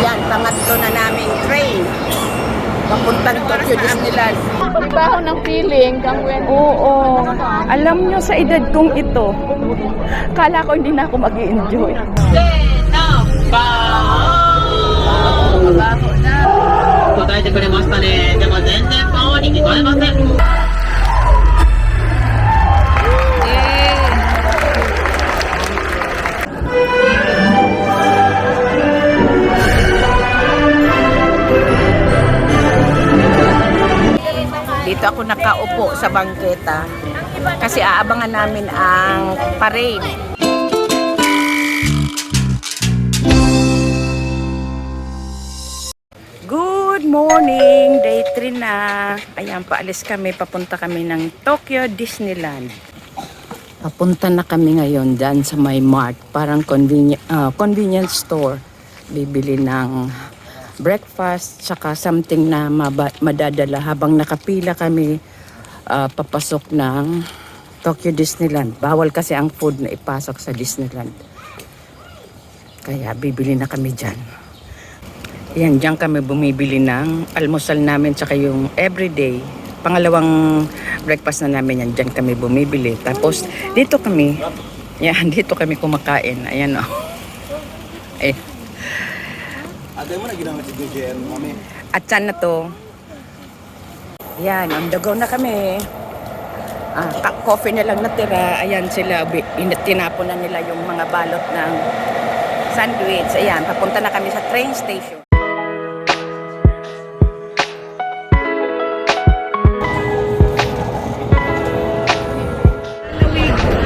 Yan, pangatlo na naming train. Papuntang Tokyo Disneyland. Pagbaho ng feeling kang when... Oo. Alam nyo sa edad kong ito, kala ko hindi na ako mag-i-enjoy. Pagbaho na. 答えてくれましたね。でも全然顔に聞こえません。 Dito ako nakaupo sa bangketa kasi aabangan namin ang parade. Good morning! Day 3 na. Ayan, paalis kami. Papunta kami ng Tokyo Disneyland. Papunta na kami ngayon dyan sa may mart. Parang convenience store. Bibili ng breakfast, tsaka something na madadala habang nakapila kami papasok ng Tokyo Disneyland. Bawal kasi ang food na ipasok sa Disneyland. Kaya bibili na kami dyan. Yan, dyan kami bumibili ng almusal namin tsaka yung everyday. Pangalawang breakfast na namin yan, dyan kami bumibili. Tapos dito kami, yan, dito kami kumakain. Ayan o. Eh. At saan na to? Yan, on the go na kami. Coffee na lang natira. Ayan sila, tinapon na nila yung mga balot ng sandwich. Ayan, papunta na kami sa train station.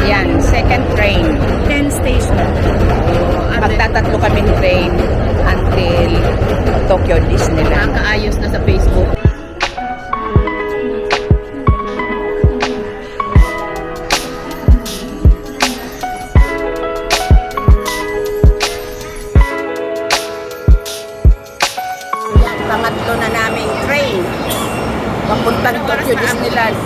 Ayan, second train. 10 station. Magtatatlo kami ng train until Tokyo Disneyland. Nakaayos na sa Facebook. Yan, pangatlo na naming train. Papuntang Tokyo Disneyland.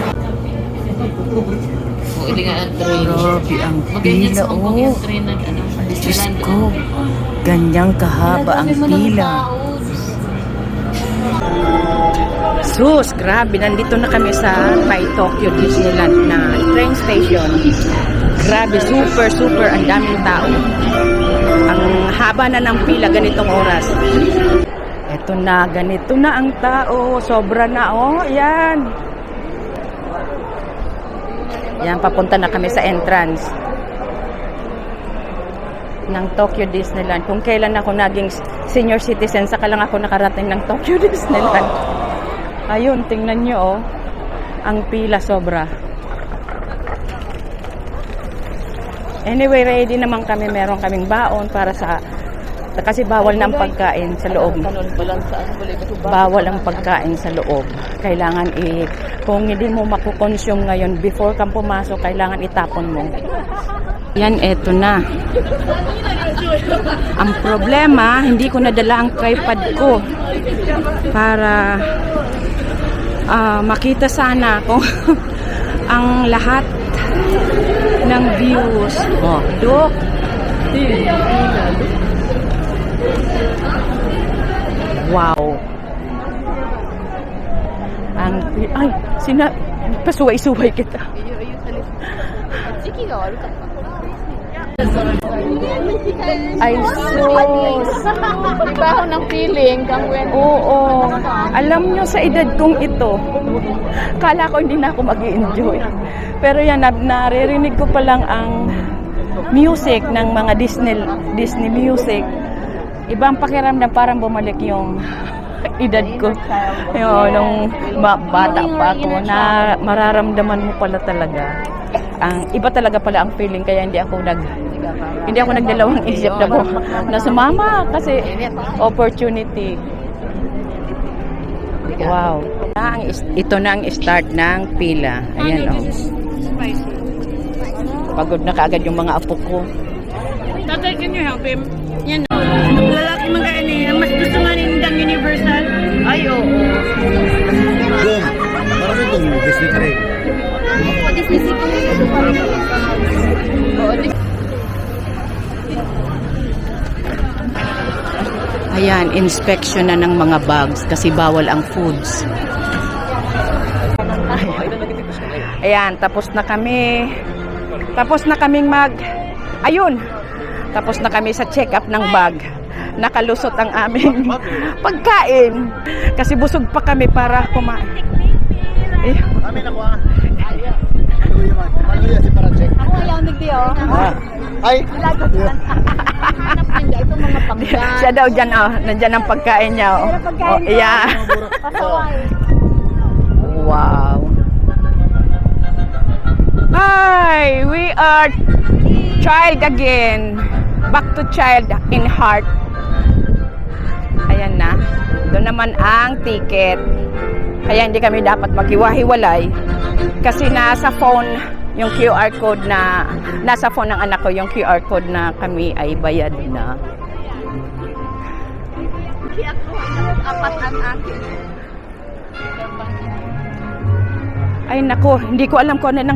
Hindi nga ang train. Grabe ang Maganyan pila, sa Hong Kong yung oh. train na ano. Diyos Disneyland. ko, ganyang kahaba ang pila. Sus, grabe, nandito na kami sa may Tokyo Disneyland na train station. Grabe, super, ang daming tao. Ang haba na ng pila ganitong oras. Eto na, ganito na ang tao. Sobra na, oh, yan. Yan, papunta na kami sa entrance ng Tokyo Disneyland. Kung kailan ako naging senior citizen, saka lang ako nakarating ng Tokyo Disneyland. Ayun, tingnan nyo, oh. Ang pila sobra. Anyway, ready naman kami. Meron kaming baon para sa... Kasi bawal ng pagkain sa loob. Bawal ang pagkain sa loob. Kailangan kung hindi mo makukonsume ngayon, before kang pumasok, kailangan itapon mo. Yan, eto na. Ang problema, hindi ko nadala ang tripod ko para makita sana kung ang lahat ng views. Oh, look. Wow. Ay, pasuway-suway kita. Ay, sus. Pagbaho ng feeling kang when... Oo. Alam nyo sa edad kong ito, kala ko hindi na ako mag-i-enjoy. Pero yan, naririnig ko pa lang ang music ng mga Disney music. Ibang pakiramdam, parang bumalik yung edad ko. Yung, nung bata pa ako, na mararamdaman mo pala talaga. Iba talaga pala ang feeling, kaya hindi ako nagdalawang isip na sumama kasi opportunity. Wow. Ito na ang start ng pila. Ayan, oh. Pagod na kaagad yung mga apo ko. Tatay, can you help him? Yan o. Lalaki mga mas gusto nga nindang Universal. Ay, oo. Parang itong Disney train. Disney City. Ayan, inspection na ng mga bags kasi bawal ang foods. Ayan, tapos na kami. Tapos na kaming ayun, tapos na kami sa check-up ng bag. Nakalusot ang aming pagkain. Kasi busog pa kami para kumain. Eh, Kami nakuha. Hallelujah si para check. Ako ayaw nagdiyo. Ay. Hanap nila itong mga panggan. siya daw dyan, oh. Nandyan ang pagkain niya, oh. Oh, yeah. Wow. Hi, we are child again. Back to child in heart. Ayan na. Doon naman ang ticket. Kaya hindi kami dapat maghiwa-hiwalay. Kasi nasa phone yung QR code na, nasa phone ng anak ko yung QR code na kami ay bayad na. Apat ang akin. Ay nako, hindi ko alam kung ano nang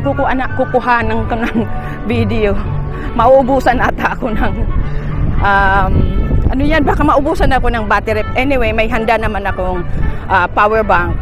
kukuhanan ko ng video. Mauubusan ata ako ng ano yan, baka maubusan ako ng battery. Anyway, may handa naman akong power bank.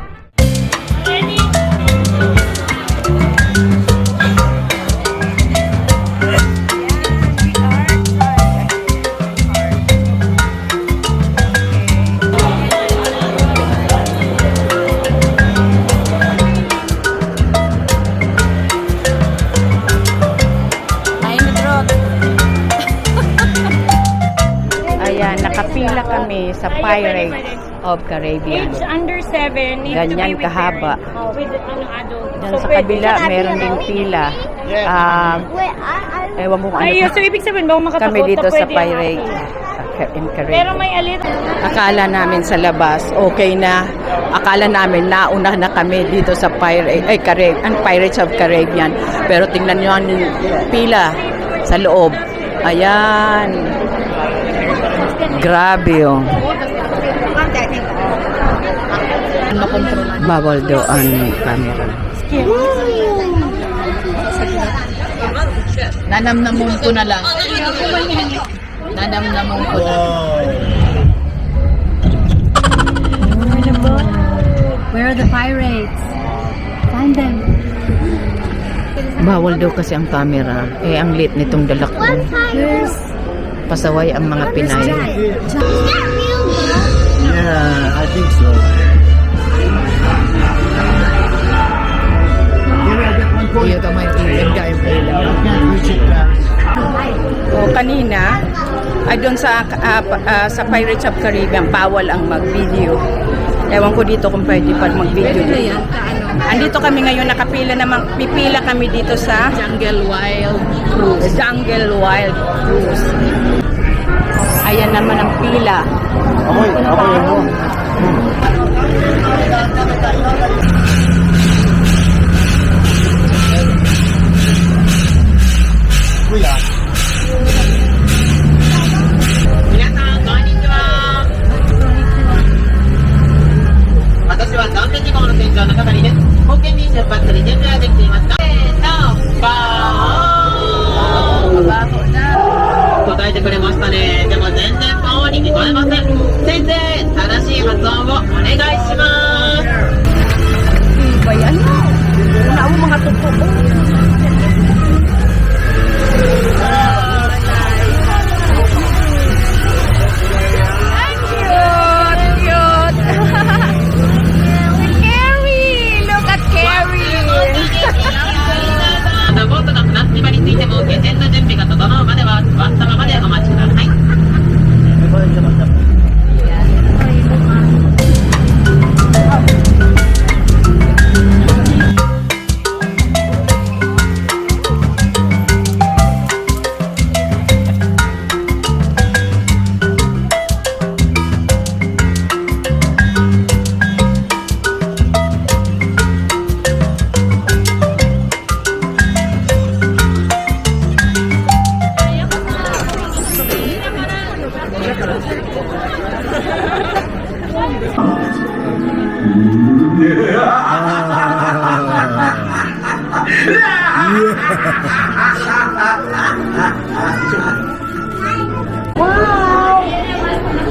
Ayan, nakapila kami sa Pirates of Caribbean. Age under 7 needs to be Ganyan with kahaba. parent. With adult. Diyan sa kabila, meron ding pila. Ewan mo kung Ay, ano. so ibig sabihin ba makatakot Kami dito na sa pwede Pirates in Pero Caribbean. may alit. Akala namin sa labas, okay na. Akala namin nauna na kami dito sa Pirates of Caribbean. Pero tingnan nyo ang pila sa loob. Ayan. Grabe oh. Bawal daw ang camera. Nanamnamon ko na lang. Nanamnamon ko na. Where are the pirates? Find them. Bawal daw kasi ang camera. Eh, ang lit nitong dalak ko. Pasaway ang mga Pinay. Yeah, I think so. Iyo ka may ganda yung Can't reach it, guys. O kanina, ay doon sa Pirates of Caribbean, bawal ang mag-video. Ewan ko dito kung pwede pa mag-video dito. Andito kami ngayon, pipila kami dito sa Jungle Wild Cruise. Ayan naman ang pila. Amoy, mo. Kuya. 皆さん、こんにちは。私は残念事項の船長の係です。保険に出発する準備はできていますか？せーの、バーン！答えてくれましたね。でも全然バーンに聞こえません。先生、正しい発音をお願いします。Ba yan? Wala ako mga totoo. Carrie! Look at Carrie! ボートの船着場についても下船の準備が整うまでは座ったままでお待ちください。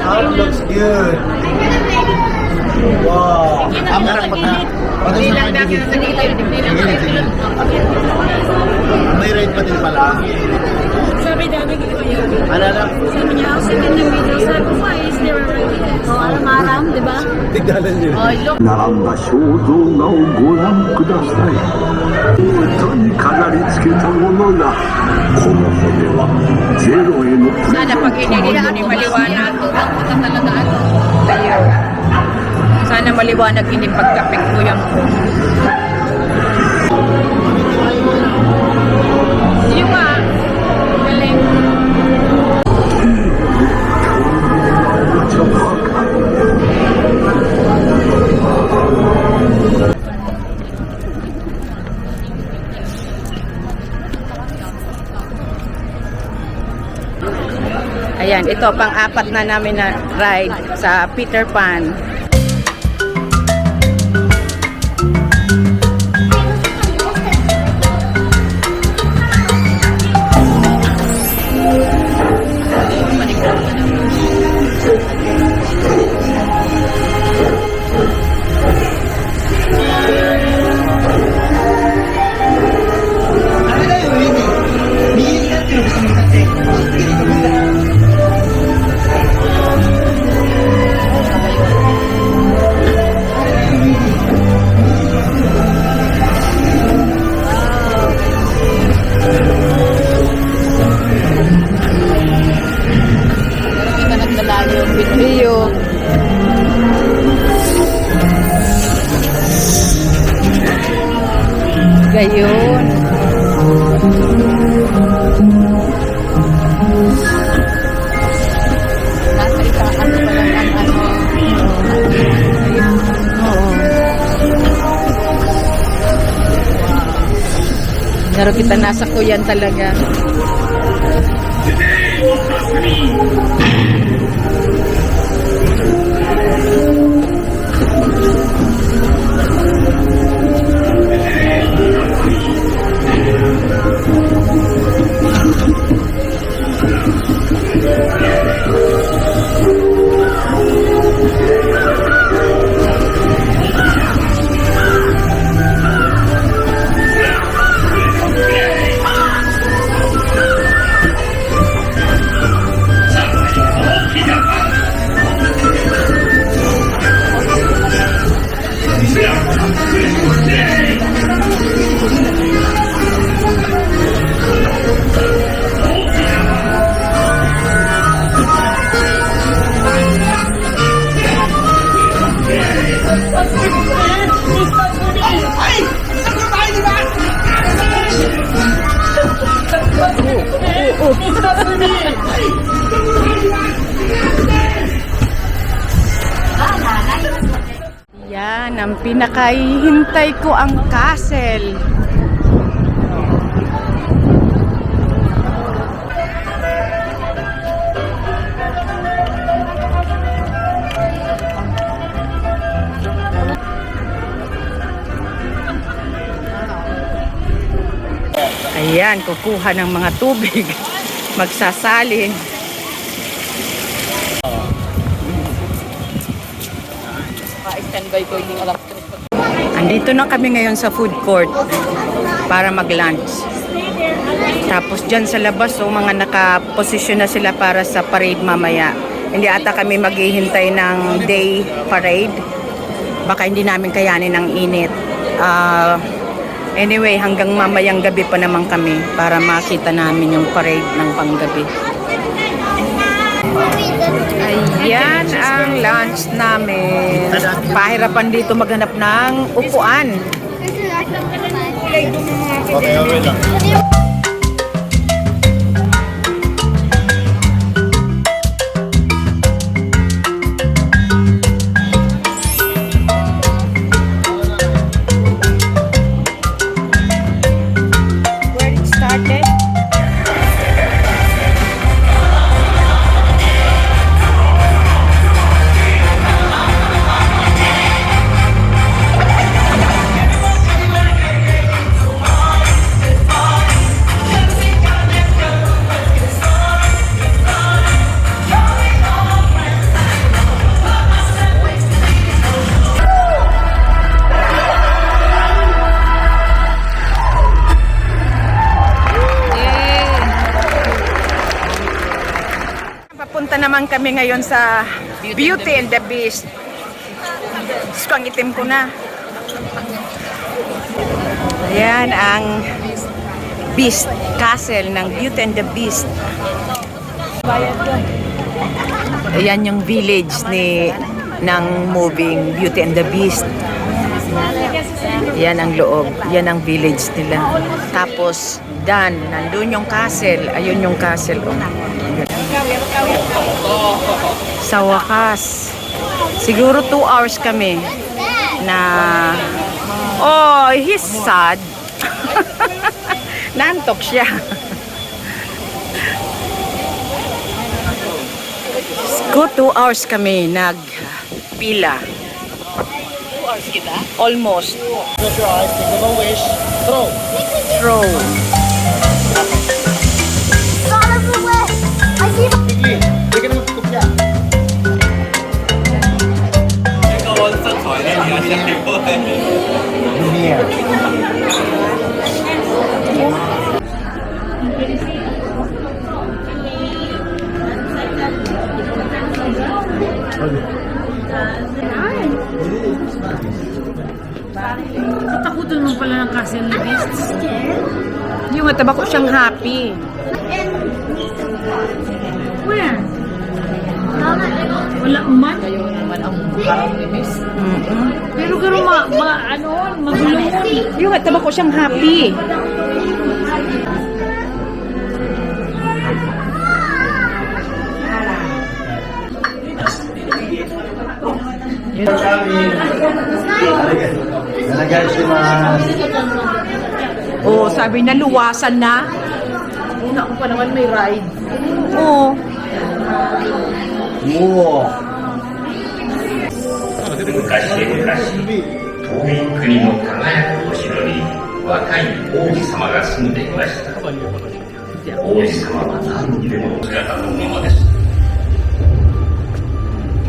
How it looks Good. Wow. Ang harap pagka. Hindi lang dahil sa gilid. May ride pa din pala. Sabi dami ko yun. Ano lang? Sabi niya, ako sa ng video. Sabi ko, why is there a resident? O, alam-aram, di ba? Tigdalan niyo. O, look. 並んだ肖像画をご覧ください。歌に飾り付けたものが、この骨はゼロへのプレ Sana pag inilito ni maliwanag. Ayun. Sana maliwanag ini pagkapik ko yan ko. Yung nga. Galing. Ayan, ito pang-apat na namin na ride sa Peter Pan. Rio. Gayon. Nasa isang ano pa lang ang ano. Oo. Pero kita nasa kuyan talaga. Yan, ang pinakahihintay ko ang castle. Ayan, kukuha ng mga tubig. Magsasalin. Andito na kami ngayon sa food court para mag-lunch. Tapos dyan sa labas, mga nakaposisyon na sila para sa parade mamaya. Hindi ata kami maghihintay ng day parade. Baka hindi namin kayanin ang init. Anyway, hanggang mamayang gabi pa naman kami para makita namin yung parade ng panggabi. Ayan ang lunch namin. Pahirapan dito maghanap ng upuan. Okay, okay lang. Where it started? naman kami ngayon sa Beauty and the Beast. Diyos ko, ang itim ko na. Ayan ang Beast Castle ng Beauty and the Beast. Ayan yung village ng moving Beauty and the Beast. Yan ang loob. Yan ang village nila. Tapos, nandun yung castle. Ayun yung castle. Sa wakas, siguro 2 hours kami na... Oh, he's sad. Nantok siya. Go 2 hours kami nagpila. 2 hours kita? Almost. Close your eyes, think of a wish, throw. Throw. Quickly, take it out. Here. Katakutan mo pala ng castle ni Beast. Yung mataba ko siyang happy. Where? Wala man? Pero gano'n magulo. Yung mataba ko siyang happy. Oh, sabi na luwasan na. Una ko pa naman may ride. Oh. Wow. 昔々遠い国の輝くお城に若い王子様が住んでいました。王子様は何にでも姿のままです。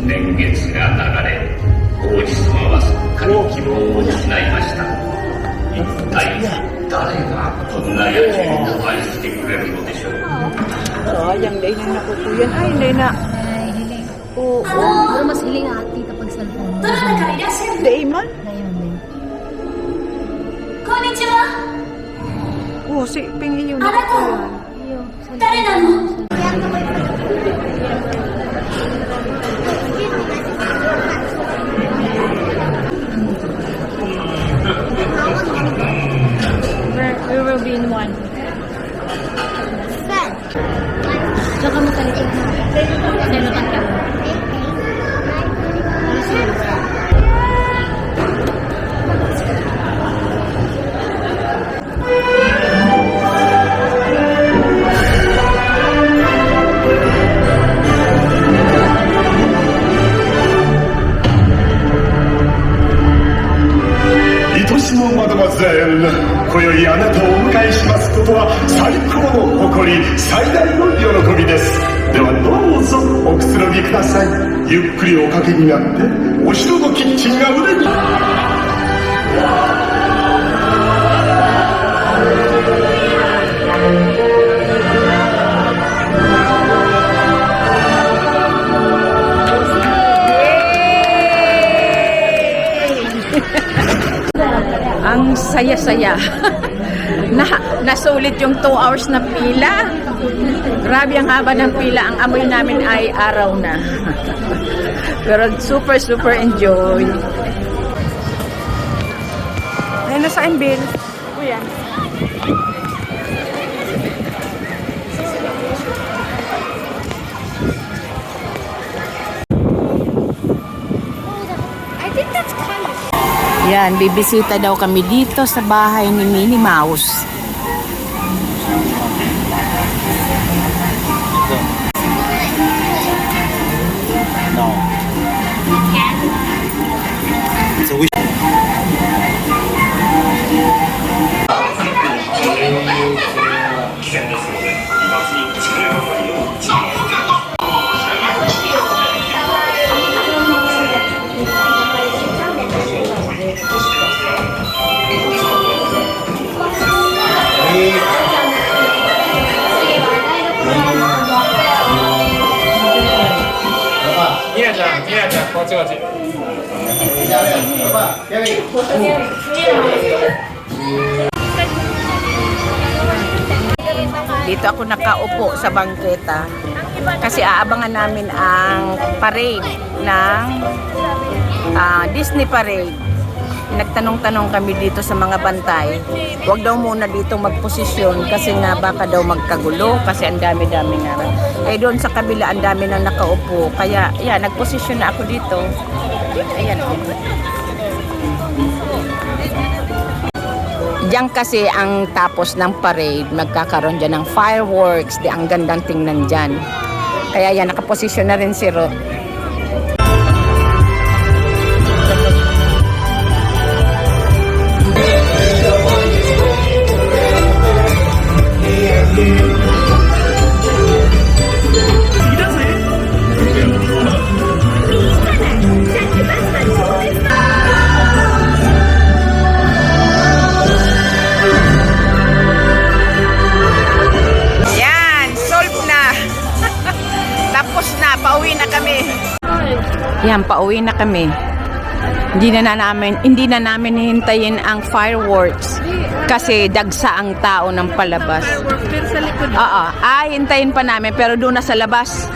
年月が流れ、王子様はすっかり希望を失いました。一体誰がこんな野獣を愛してくれるのでしょう。 Sayang, dahil na nakukuyan. Ay, hindi na. Oo. Pero mas hiling ati kapag cellphone. どなたかいらっしゃる Dahil man. なよね。 こんにちは Oo, si Pingin yun. あなた誰なの We will be in one. Tsaka mo talito na. Nilutan ka mo.マドマゼル、今宵あなたをお迎えしますことは最高の誇り、最大の喜びです。ではどうぞおくつろぎください。ゆっくりおかけになってお城のキッチンが腕に。Ang saya-saya. Nasulit yung 2 hours na pila. Grabe ang haba ng pila. Ang amoy namin ay araw na. Pero super enjoy. Ay, nasaan Bill? Kuya. Yan, bibisita daw kami dito sa bahay ni Minnie Mouse. No. It's a wish. Dito ako nakaupo sa bangketa kasi aabangan namin ang parade ng Disney parade. Nagtanong-tanong kami dito sa mga bantay. Huwag daw muna dito magposisyon kasi nga baka daw magkagulo kasi ang dami-dami nga. Eh doon sa kabila ang dami nang nakaupo. Kaya yan, nagposisyon na ako dito. Ayan o. Diyan kasi ang tapos ng parade, magkakaroon dyan ng fireworks. Di ang gandang tingnan dyan. Kaya yan, nakaposisyon na rin si Ro. Pauwi na kami. Yan, pauwi na kami. Hindi na namin hihintayin ang fireworks kasi dagsa ang tao ng palabas. Sa likod. Oo, hintayin pa namin pero doon na sa labas.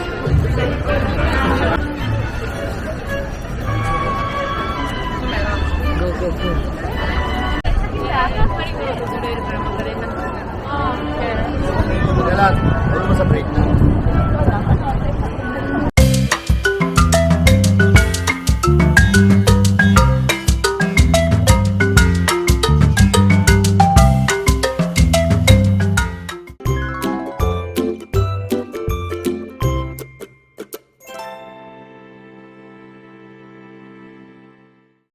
Go, go, go.